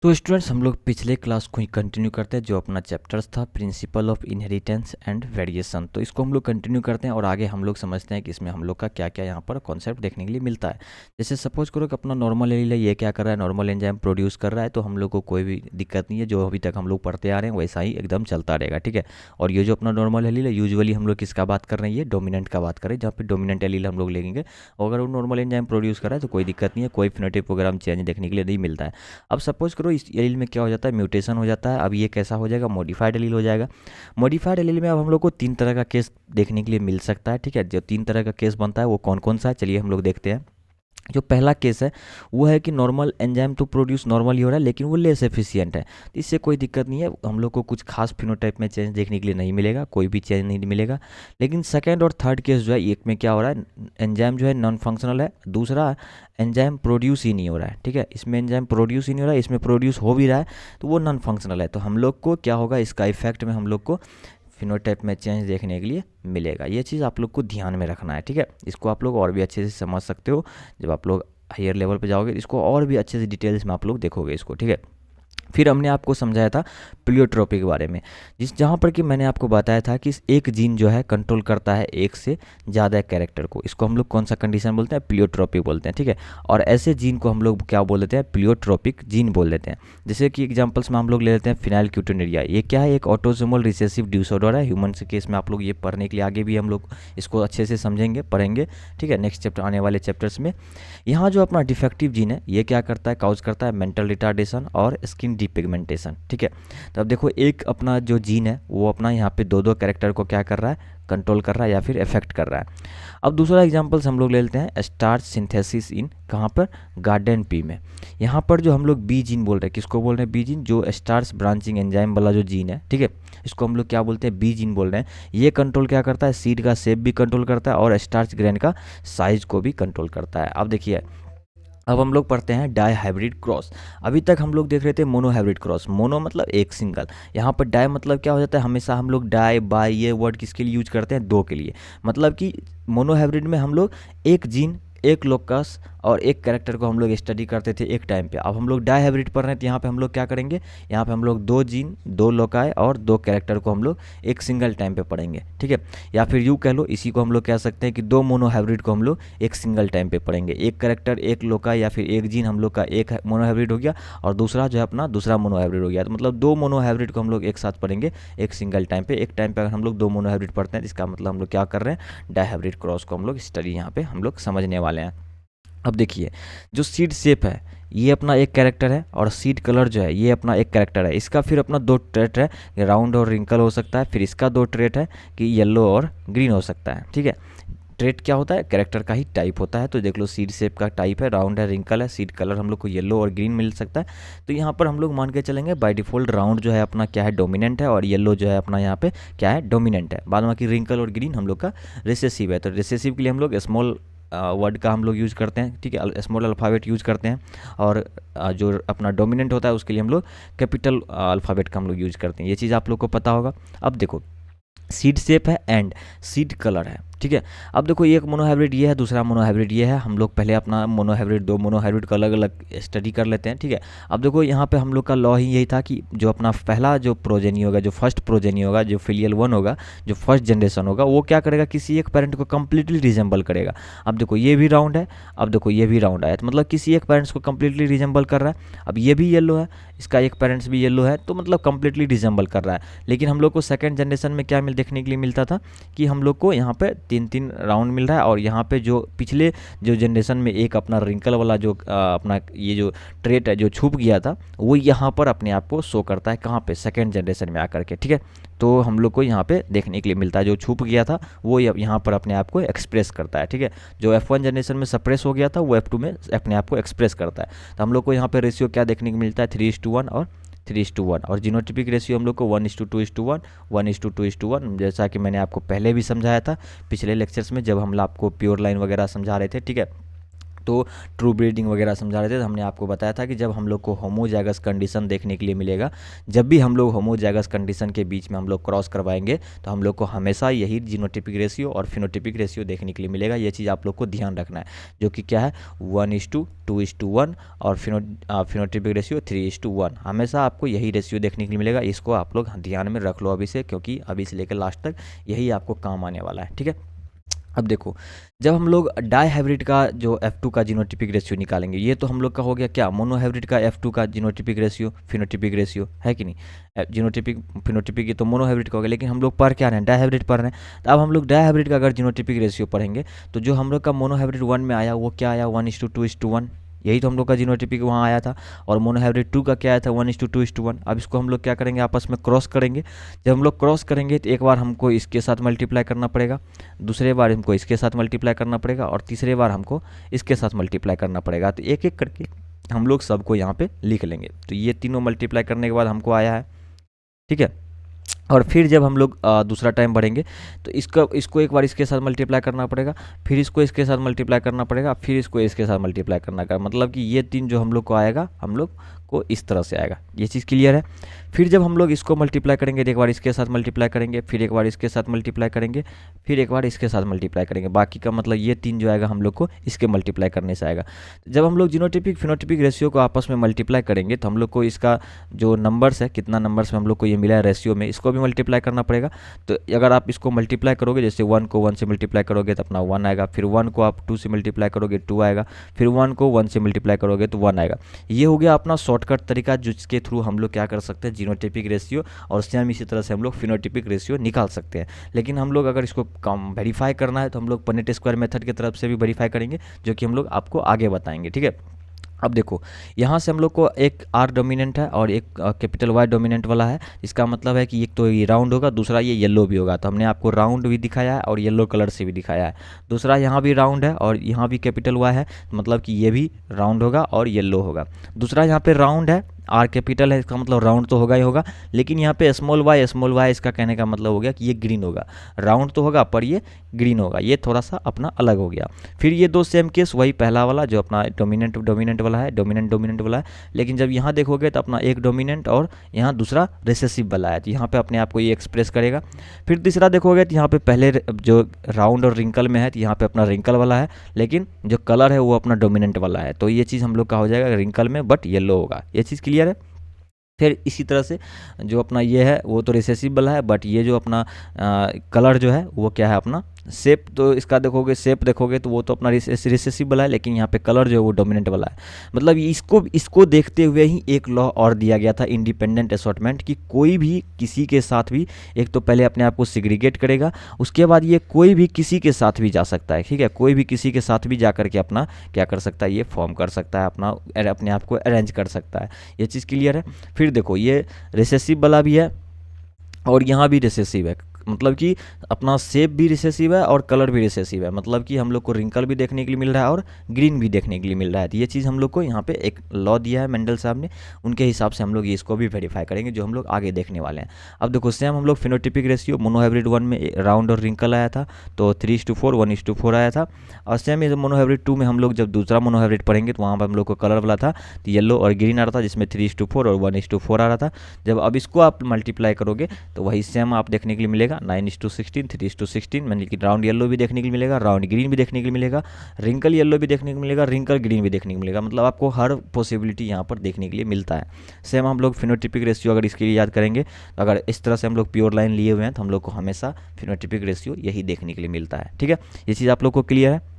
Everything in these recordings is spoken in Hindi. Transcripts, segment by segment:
तो स्टूडेंट्स हम लोग पिछले क्लास को ही कंटिन्यू करते हैं जो अपना चैप्टर्स था principle of inheritance and variation. तो इसको हम लोग कंटिन्यू करते हैं और आगे हम लोग समझते हैं कि इसमें हम लोग का क्या क्या यहाँ पर कॉन्सेप्ट देखने के लिए मिलता है। जैसे सपोज करो कि अपना नॉर्मल एलील है, ये क्या कर रहा है, नॉर्मल एंजाइम प्रोड्यूस कर रहा है, तो हम लोग को कोई भी दिक्कत नहीं है, जो अभी तक हम लोग पढ़ते आ रहे हैं वैसा ही एकदम चलता रहेगा, ठीक है। और ये जो अपना नॉर्मल एलील है, यूजुअली हम लोग किसका बात कर रहे हैं, ये डोमिनेंट का बात कर रहे हैं, जहाँ पे डोमिनेंट एलील हम लोग लेंगे। और अगर वो नॉर्मल एंजाइम प्रोड्यूस कर रहा है तो कोई दिक्कत नहीं है, कोई फिनोटाइप वगैरह चेंज देखने के लिए नहीं मिलता है। अब सपोज करो इस एलील में क्या हो जाता है, म्यूटेशन हो जाता है। अब ये कैसा हो जाएगा, मॉडिफाइड एलील हो जाएगा। मॉडिफाइड एलील में अब हम लोग को तीन तरह का केस देखने के लिए मिल सकता है, ठीक है। जो तीन तरह का केस बनता है वो कौन कौन सा है, चलिए हम लोग देखते हैं। जो पहला केस है वो है कि नॉर्मल एंजाइम तो प्रोड्यूस नॉर्मल ही हो रहा है लेकिन वो लेस एफिशिएंट है, तो इससे कोई दिक्कत नहीं है, हम लोग को कुछ खास फिनोटाइप में चेंज देखने के लिए नहीं मिलेगा, कोई भी चेंज नहीं मिलेगा। लेकिन सेकंड और थर्ड केस जो है, एक में क्या हो रहा है, एंजाइम जो है नॉन फंक्शनल है, दूसरा एंजाइम प्रोड्यूस ही नहीं हो रहा है, ठीक है। इसमें एंजाइम प्रोड्यूस ही नहीं हो रहा है, इसमें प्रोड्यूस हो भी रहा है तो वो नॉन फंक्शनल है। तो हम लोग को क्या होगा, इसका इफेक्ट में हम लोग को फिनोटाइप में चेंज देखने के लिए मिलेगा। ये चीज़ आप लोग को ध्यान में रखना है, ठीक है। इसको आप लोग और भी अच्छे से समझ सकते हो जब आप लोग हायर लेवल पे जाओगे, इसको और भी अच्छे से डिटेल्स में आप लोग देखोगे इसको, ठीक है। फिर हमने आपको समझाया था प्लियोट्रोपी के बारे में, जहाँ पर कि मैंने आपको बताया था कि एक जीन जो है कंट्रोल करता है एक से ज़्यादा कैरेक्टर को, इसको हम लोग कौन सा कंडीशन बोलते हैं, प्लियोट्रोपिक बोलते हैं, ठीक है। और ऐसे जीन को हम लोग क्या बोल देते हैं, प्लियोट्रोपिक जीन बोल देते हैं। जैसे कि एग्जांपल्स में हम लोग ले लेते हैं फिनाइलक्यूटिनुरिया, ये क्या है, एक ऑटोसोमल रिसेसिव डिसऑर्डर है। ह्यूमन के केस में आप लोग ये पढ़ने के लिए आगे भी हम लोग इसको अच्छे से समझेंगे, पढ़ेंगे, ठीक है, नेक्स्ट चैप्टर आने वाले चैप्टर्स में। यहाँ जो अपना डिफेक्टिव जीन है ये क्या करता है, काउज करता है मेंटल रिटार्डेशन और स्किन डिपिगमेंटेशन, ठीक है। तो अब देखो एक अपना जो जीन है वो अपना यहाँ पे दो दो कैरेक्टर को क्या कर रहा है, कंट्रोल कर रहा है या फिर इफेक्ट कर रहा है। अब दूसरा एग्जांपल्स हम लोग ले लेते हैं स्टार्च सिंथेसिस इन, कहाँ पर, गार्डन पी में। यहाँ पर जो हम लोग बी जीन बोल रहे हैं, किसको बोल रहे हैं, बी जीन, जो स्टार्च ब्रांचिंग एंजाइम वाला जो जीन है, ठीक है, इसको हम लोग क्या बोलते हैं, बी जीन बोल रहे हैं। ये कंट्रोल क्या करता है, सीड का शेप भी कंट्रोल करता है और स्टार्च ग्रेन का साइज को भी कंट्रोल करता है। अब देखिए अब हम लोग पढ़ते हैं डाई हाइब्रिड क्रॉस। अभी तक हम लोग देख रहे थे मोनो हाइब्रिड क्रॉस, मोनो मतलब एक सिंगल, यहाँ पर डाई मतलब क्या हो जाता है, हमेशा हम लोग डाई बाई ये वर्ड किसके लिए यूज करते हैं, दो के लिए। मतलब कि मोनो हाइब्रिड में हम लोग एक जीन, एक लोकस और एक कैरेक्टर को हम लोग स्टडी करते थे एक टाइम पे। अब हम लोग डाई हाइब्रिड पढ़ रहे हैं तो यहाँ पे हम लोग क्या करेंगे, यहाँ पे हम लोग दो जीन, दो लोकाय और दो कैरेक्टर को हम लोग एक सिंगल टाइम पे पढ़ेंगे, ठीक है। या फिर यूँ कह लो, इसी को हम लोग कह सकते हैं कि दो मोनो हाइब्रिड को हम लोग एक सिंगल टाइम पे पढ़ेंगे। एक कैरेक्टर, एक लोकाय या फिर एक जीन हम लोग का एक मोनो हाइब्रिड हो गया और दूसरा जो है अपना दूसरा मोनो हाइब्रिड हो गया। तो मतलब दो मोनो हाइब्रिड को हम लोग एक साथ पढ़ेंगे एक सिंगल टाइम पे। एक टाइम पे अगर हम लोग दो मोनो हाइब्रिड पढ़ते हैं इसका मतलब हम लोग क्या कर रहे हैं, डाई हाइब्रिड क्रॉस को हम लोग स्टडी यहाँ पे हम लोग समझने वाले हैं। अब देखिए जो सीड शेप है ये अपना एक कैरेक्टर है और सीड कलर जो है ये अपना एक कैरेक्टर है। इसका फिर अपना दो ट्रेट है, राउंड और रिंकल हो सकता है। फिर इसका दो ट्रेट है कि येलो और ग्रीन हो सकता है, ठीक है। ट्रेट क्या होता है, कैरेक्टर का ही टाइप होता है। तो देख लो सीड शेप का टाइप है, राउंड है, रिंकल है, सीड कलर हम लोग को येलो और ग्रीन मिल सकता है। तो यहाँ पर हम लोग मान के चलेंगे बाय डिफ़ॉल्ट राउंड जो है अपना क्या है, डोमिनेंट है, और येलो जो है अपना यहाँ पे क्या है, डोमिनेंट है। बाद बाकी रिंकल और ग्रीन हम लोग का रिसेसिव है। तो रिसेसिव के लिए हम लोग स्मॉल वर्ड का हम लोग यूज़ करते हैं, ठीक है, स्मॉल अल्फ़ाबेट यूज़ करते हैं। और जो अपना डोमिनेंट होता है उसके लिए हम लोग कैपिटल अल्फ़ाबेट का हम लोग यूज़ करते हैं। ये चीज़ आप लोग को पता होगा। अब देखो सीड शेप है एंड सीड कलर है, ठीक है। अब देखो एक मोनो हाइब्रिड ये है, दूसरा मोनो हाइब्रिड ये है। हम लोग पहले अपना मोनो हाइब्रिड, दो मोनो हाइब्रिड का अलग अलग स्टडी कर लेते हैं, ठीक है। अब देखो यहाँ पे हम लोग का लॉ ही यही था कि जो अपना पहला जो प्रोजेनी होगा, जो फर्स्ट प्रोजेनी होगा, जो फिलियल वन होगा, जो फर्स्ट जनरेशन होगा, वो क्या करेगा, किसी एक पेरेंट को कंप्लीटली रिजेंबल करेगा। अब देखो ये भी राउंड है, अब देखो ये भी राउंड है, तो मतलब किसी एक पेरेंट्स को कंप्लीटली रिजेंबल कर रहा है। अब ये भी येलो है, इसका एक पेरेंट्स भी येलो है, तो मतलब कंप्लीटली रिजेंबल कर रहा है। लेकिन हम लोग को सेकंड जनरेशन में क्या देखने के लिए मिलता था कि हम लोग को यहाँ पे तीन तीन राउंड मिल रहा है और यहाँ पे जो पिछले जो जनरेशन में एक अपना रिंकल वाला जो अपना ये जो ट्रेट है जो छुप गया था, वो यहाँ पर अपने आप को शो करता है, कहाँ पे, सेकंड जनरेशन में आकर के, ठीक है। तो हम लोग को यहाँ पे देखने के लिए मिलता है जो छुप गया था वो यहाँ पर अपने आप को एक्सप्रेस करता है, ठीक है। जो F1 जनरेशन में सप्रेस हो गया था वो F2 में अपने आप को एक्सप्रेस करता है। तो हम लोग को यहाँ पे रेशियो क्या देखने को मिलता है, 3:1 और 3:1। और जीनोटिपिक रेशियो हम लोग को 1:2:1, 1:2:1, जैसा कि मैंने आपको पहले भी समझाया था पिछले लेक्चर्स में जब हम आपको प्योर लाइन वगैरह समझा रहे थे, ठीक है। तो ट्रू ब्रीडिंग वगैरह समझा रहे थे, तो हमने आपको बताया था कि जब हम लोग को होमोजाइगस कंडीशन देखने के लिए मिलेगा, जब भी हम लोग होमोजाइगस कंडीशन के बीच में हम लोग क्रॉस करवाएंगे तो हम लोग को हमेशा यही जीनोटिपिक रेशियो और फिनोटिपिक रेशियो देखने के लिए मिलेगा। ये चीज़ आप लोग को ध्यान रखना है, जो कि क्या है 1:2:1 और फिनोटिपिक रेशियो 3:1। हमेशा आपको यही रेशियो देखने के लिए मिलेगा। इसको आप लोग ध्यान में रख लो अभी से, क्योंकि अभी से लेकर लास्ट तक यही आपको काम आने वाला है। ठीक है, अब देखो, जब हम लोग डाई हाइब्रिड का जो F2 का जीनोटिपिक रेशियो निकालेंगे, ये तो हम लोग का हो गया क्या, मोनो हाइब्रिड का F2 का जीनोटिपिक रेशियो फिनोटिपिक रेशियो, है कि नहीं। जीनोटिपिक फिनोटिपिक ये तो मोनो हाइब्रिड का हो गया, लेकिन हम लोग पढ़ क्या रहे हैं, डाई हाइब्रिड पढ़ रहे हैं। तो अब हम लोग डाई हाइब्रिड का अगर जीनोटिपिक रेशियो पढ़ेंगे तो जो हम लोग का मोनो हाइब्रिड 1 में आया वो क्या आया, 1:2:1, यही तो हम लोग का जीनोटिपिक वहाँ आया था। और मोनोहाइब्रिड 2 का क्या आया था, 1:2:1। अब इसको हम लोग क्या करेंगे, आपस में क्रॉस करेंगे। जब हम लोग क्रॉस करेंगे तो एक बार हमको इसके साथ मल्टीप्लाई करना पड़ेगा, दूसरे बार हमको इसके साथ मल्टीप्लाई करना पड़ेगा, और तीसरे बार हमको इसके साथ मल्टीप्लाई करना पड़ेगा। तो एक एक करके हम लोग सबको यहाँ पे लिख लेंगे। तो ये तीनों मल्टीप्लाई करने के बाद हमको आया है, ठीक है। और फिर जब हम लोग दूसरा टाइम बढ़ेंगे तो इसको एक बार इसके साथ मल्टीप्लाई करना पड़ेगा, फिर इसको इसके साथ मल्टीप्लाई करना पड़ेगा, फिर इसको इसके साथ मल्टीप्लाई करना का मतलब कि ये तीन जो हम लोग को आएगा, हम लोग को इस तरह से आएगा। ये चीज़ क्लियर है। फिर जब हम लोग इसको मल्टीप्लाई करेंगे तो एक बार इसके साथ मल्टीप्लाई करेंगे, फिर एक बार इसके साथ मल्टीप्लाई करेंगे, फिर एक बार इसके साथ मल्टीप्लाई करेंगे। बाकी का मतलब ये तीन जो आएगा हम लोग को इसके मल्टीप्लाई करने से आएगा। जब हम लोग जीनोटिपिक फिनोटिपिक रेशियो को आपस में मल्टीप्लाई करेंगे तो हम लोग को इसका जो नंबर्स है, कितना नंबर्स में हम लोग को ये मिला है रेशियो में, इसको भी मल्टीप्लाई करना पड़ेगा। तो अगर आप इसको मल्टीप्लाई करोगे, जैसे 1 को 1 से मल्टीप्लाई करोगे तो अपना 1 आएगा, फिर 1 को आप 2 से मल्टीप्लाई करोगे 2 आएगा, फिर 1 को 1 से मल्टीप्लाई करोगे तो 1 आएगा। ये हो गया अपना शॉर्टकट तरीका, जिसके थ्रू हम लोग क्या कर सकते हैं, जीनोटिपिक रेशियो और सेम इसी तरह से हम लोग फिनोटिपिक रेशियो निकाल सकते हैं। लेकिन हम लोग अगर इसको कम वेरीफाई करना है तो हम लोग पनेट स्क्वायर मेथड की तरफ से भी वेरीफाई करेंगे, जो कि हम लोग आपको आगे बताएंगे। ठीक है, अब देखो, यहाँ से हम लोग को एक R डोमिनेंट है और एक कैपिटल Y डोमिनेंट वाला है। इसका मतलब है कि एक तो ये राउंड होगा, दूसरा ये येलो भी होगा। तो हमने आपको राउंड भी दिखाया है और येलो कलर से भी दिखाया है। दूसरा यहाँ भी राउंड है और यहाँ भी कैपिटल Y है, मतलब कि ये भी राउंड होगा और येलो होगा। दूसरा यहाँ पे राउंड है, R कैपिटल है, इसका मतलब राउंड तो होगा ही होगा। लेकिन यहाँ पे स्मॉल y, इसका कहने का मतलब हो गया कि ये ग्रीन होगा। राउंड तो होगा पर ये ग्रीन होगा, ये थोड़ा सा अपना अलग हो गया। फिर ये दो सेम केस, वही पहला वाला जो अपना डोमिनेंट वाला है, डोमिनेंट वाला है। लेकिन जब यहाँ देखोगे तो अपना एक डोमिनेंट और यहाँ दूसरा रिसेसिव वाला है, तो यहाँ पे अपने आप को ये एक्सप्रेस करेगा। फिर तीसरा देखोगे तो यहाँ पे पहले जो राउंड और रिंकल में है, तो यहाँ पे अपना रिंकल वाला है, लेकिन जो कलर है वो अपना डोमिनेंट वाला है। तो ये चीज़ हम लोग का हो जाएगा रिंकल में बट येलो होगा। ये चीज़ क्लियर है। फिर इसी तरह से जो अपना ये है वो तो रिसेसिव वाला है, बट ये जो अपना कलर जो है वो क्या है, अपना शेप। तो इसका देखोगे, शेप देखोगे तो वो तो अपना रिसेसिव वाला है, लेकिन यहाँ पे कलर जो है वो डोमिनेंट वाला है। मतलब इसको देखते हुए ही एक लॉ और दिया गया था, इंडिपेंडेंट असॉर्टमेंट, कि कोई भी किसी के साथ भी एक तो पहले अपने आप को सिग्रीगेट करेगा, उसके बाद ये कोई भी किसी के साथ भी जा सकता है। ठीक है, कोई भी किसी के साथ भी जा करके अपना क्या कर सकता है, ये फॉर्म कर सकता है, अपने आप को अरेंज कर सकता है। ये चीज़ क्लियर है। फिर देखो, ये रिसेसिव वाला भी है और यहाँ भी रिसेसिव है, मतलब कि अपना शेप भी रिसेसिव है और कलर भी रिसेसिव है। मतलब कि हम लोग को रिंकल भी देखने के लिए मिल रहा है और ग्रीन भी देखने के लिए मिल रहा है। तो ये चीज़ हम लोग को यहाँ पे एक लॉ दिया है मेंडल साहब ने, उनके हिसाब से हम लोग इसको भी वेरीफाई करेंगे, जो हम लोग आगे देखने वाले हैं। अब देखो, सेम हम लोग फिनोटिपिक रेशियो मोनोहाइब्रिड 1 में राउंड और रिंकल आया था, तो 3:4 1:4 आया था। और सेम मोनोहाइब्रिड 2 में हम लोग जब दूसरा मोनोहाइब्रिड पढ़ेंगे तो वहाँ पर हम लोग को कलर वाला था, तो येलो और ग्रीन आ रहा था, जिसमें 3:4 और 1:4 आ रहा था। जब अब इसको आप मल्टीप्लाई करोगे तो वही सेम आप देखने के लिए मिलेगा, 9:16 3:16, मतलब कि राउंड येलो भी देखने के लिए मिलेगा, राउंड ग्रीन भी देखने के लिए मिलेगा, रिंकल येलो भी देखने को मिलेगा, रिंकल ग्रीन भी देखने को मिलेगा। मतलब आपको हर पॉसिबिलिटी यहाँ पर देखने के लिए मिलता है। सेम हम लोग फिनोटिपिक रेशियो अगर इसके लिए याद करेंगे तो अगर इस तरह से हम लोग प्योर लाइन लिए हुए हैं तो हम लोग को हमेशा फिनोटिपिक रेशियो यही देखने के लिए मिलता है। ठीक है, ये चीज़ आप लोग को क्लियर है।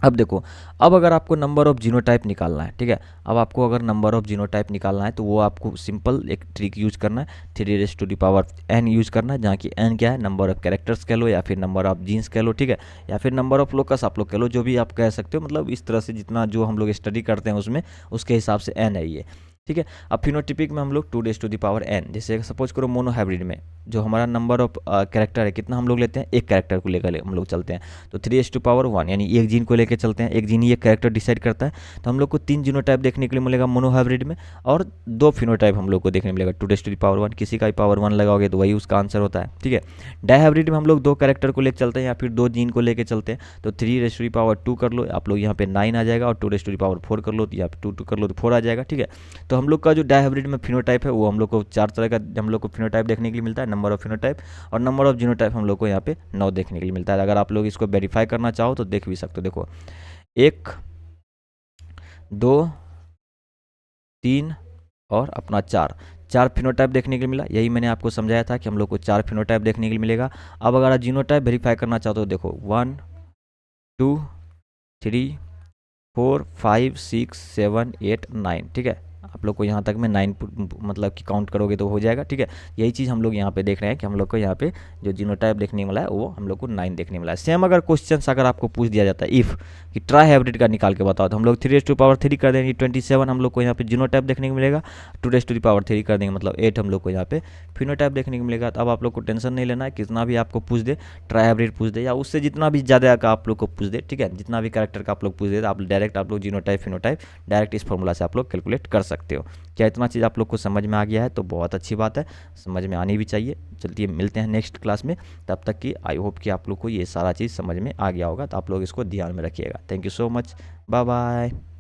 अब देखो, अब अगर आपको नंबर ऑफ जीनोटाइप निकालना है, ठीक है, अब आपको अगर नंबर ऑफ जीनोटाइप निकालना है तो वो आपको सिंपल एक ट्रिक यूज करना है, 3n यूज करना है, जहाँ की n क्या है, नंबर ऑफ कैरेक्टर्स कह लो या फिर नंबर ऑफ जीन्स कह लो, ठीक है, या फिर नंबर ऑफ लोकस आप लोग कह लो, जो भी आप कह सकते हो। मतलब इस तरह से जितना जो हम लोग स्टडी करते हैं उसमें उसके हिसाब से n है ये। ठीक है। अब फिनोटिपिक में हम लोग 2n, जैसे सपोज करो मोनो हाइब्रिड में जो हमारा नंबर ऑफ कैरेक्टर है कितना हम लोग लेते हैं, एक कैरेक्टर को लेकर हम लोग चलते हैं, तो 3:1 यानी एक जीन को लेकर चलते हैं, एक जीन ही एक कैरेक्टर डिसाइड करता है, तो हम लोग को 3 जीनोटाइप देखने के लिए मिलेगा मोनो हाइब्रिड में, और 2 फिनोटाइप हम लोग को देखने मिलेगा 2:1, किसी का भी पावर 1 लगाओगे तो वही उसका आंसर होता है। ठीक है। डाई हाइब्रिड में हम लोग 2 कैरेक्टर को लेकर चलते हैं या फिर 2 जीन को लेकर चलते हैं, तो 3:2 कर लो आप लोग, यहाँ पे 9 आ जाएगा, और 2:4 कर लो तो यहाँ पे 2 कर लो तो 4 आ जाएगा। ठीक है। तो हम लोग का जो डाई हाइब्रिड में फिनोटाइप है वो हम लोग को 4 तरह का हम लोग को फिनोटाइप देखने के लिए मिलता है, नंबर ऑफ फिनोटाइप, और नंबर ऑफ जीनोटाइप हम लोग को यहाँ पे 9 देखने के लिए मिलता है। अगर आप लोग इसको वेरीफाई करना चाहो तो देख भी सकते हो, देखो 1 2 3 और अपना 4 फिनोटाइप देखने के लिए मिला। यही मैंने आपको समझाया था कि हम लोग को 4 फिनोटाइप देखने के लिए मिलेगा। अब अगर आप जीनोटाइप वेरीफाई करना चाहो तो देखो 1 2 3 4 5 6 7 8 9। ठीक है। आप लोग को यहाँ तक में 9 मतलब कि काउंट करोगे तो हो जाएगा। ठीक है। यही चीज़ हम लोग यहाँ पे देख रहे हैं कि हम लोग को यहाँ पे जो जीनोटाइप देखने मिला है वो हम लोग को 9 देखने मिला है। सेम अगर क्वेश्चन अगर आपको पूछ दिया जाता है इफ़ कि ट्राई हाइब्रिड का निकाल के बताओ, तो हम लोग 3:3 कर देंगे, 27 हम लोग को यहाँ पे जीनोटाइप देखने को मिलेगा, 2:3 कर देंगे मतलब 8 हम लोग को यहाँ पे फिनोटाइप देखने को मिलेगा। तो अब आप लोग को टेंशन नहीं लेना है, कितना भी आपको पूछ दे, ट्राई हाइब्रिड पूछ दे या उससे जितना भी ज़्यादा का आप लोग को पूछ दे, ठीक है, जितना भी कैरेक्टर का आप लोग पूछ दे, आप डायरेक्ट आप लोग जीनोटाइप फिनोटाइप डायरेक्ट इस फॉर्मूला से आप लोग कैलकुलेट कर सकते हो। क्या इतना चीज़ आप लोग को समझ में आ गया है? तो बहुत अच्छी बात है, समझ में आनी भी चाहिए। चलिए मिलते हैं नेक्स्ट क्लास में, तब तक कि आई होप कि आप लोग को ये सारा चीज़ समझ में आ गया होगा। तो आप लोग इसको ध्यान में रखिएगा। Thank you so much, bye bye.